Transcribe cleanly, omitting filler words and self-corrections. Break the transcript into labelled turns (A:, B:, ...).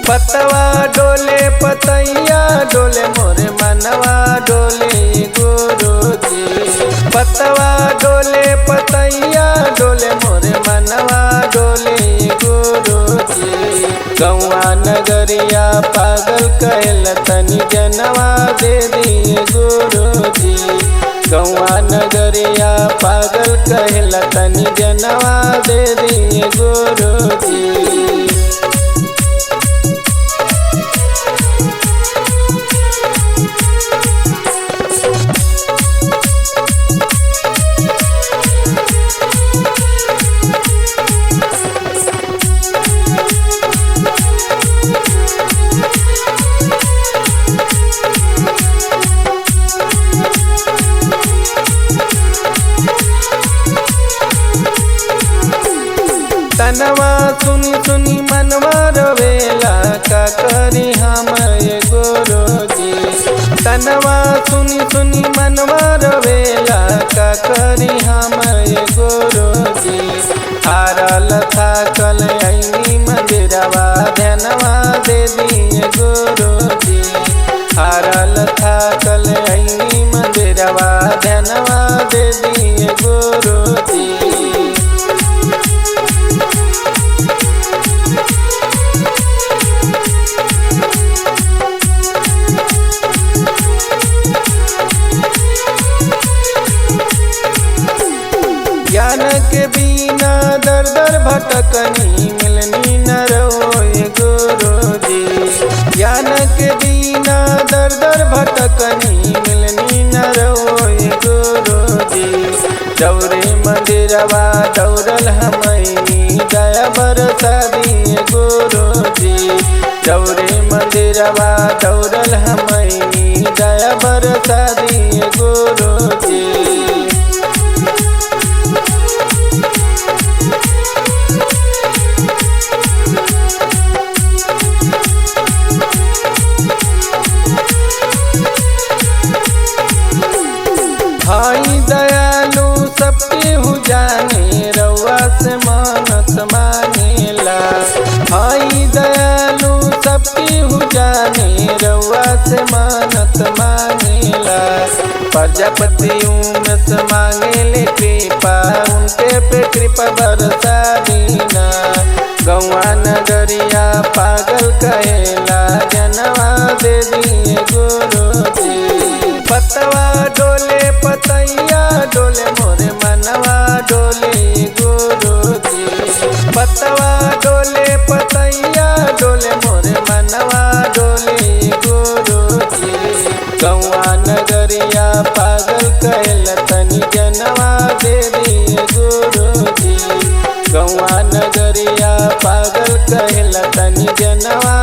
A: पतवा डोले पतैया डोले मोरे मनवा डोले गुरुजी। पतवा डोले पतैया डोले मोरे मनवा डोले गुरुजी। गौआ नगरिया पागल कहल तनी जनवा दे दिए गुरुजी। गौआ नगरिया पागल कहल तनी जनवा दे दिए गुरुजी। तनवा सुनी सुनी मनवा रोवेला का करी हम ये गुरुजी। तनवा सुनी सुनी मनवा रोवेला का करी हम ये गुरुजी। हारल थाकल ऐनी मंदिरवा ध्यानवा दे दिए गुरुजी। हारल थाकल ऐनी मंदिरवा ध्यानवा दे दिए गुरुजी। ज्ञान के बिना दर दर भटकनी मिलनी न रोए गुरुजी। ज्ञान के बिना दर दर भटकनी मिलनी न रोए गुरुजी। दौरे मंदिरवा दौड़ल हमनी दया बरसा दिए गुरुजी। दौरे मंदिरवा दौड़ल हमनी दया बरसा दिए गुरुजी। भाई दयालु सबके हु जाने रउआ से मानत मांगेला। भाई दयालु सबके हु जाने रउआ से मानत मांगेला। प्रजापति उमेश मांगेले कृपा उनके पे कृपा बरसा दीना। गौआ नगरिया पागल कहेला जनवा दे दिए गुरुजी। पतवा डोले पतैया डोले मोरे मनवा डोले गुरुजी। पतवा डोले पतैया डोले मोरे मनवा डोले गुरुजी। गौआ नगरिया पागल कहल तनी जनवा दे दिए गुरुजी। गौआ नगरिया पागल कहल तनी जनवा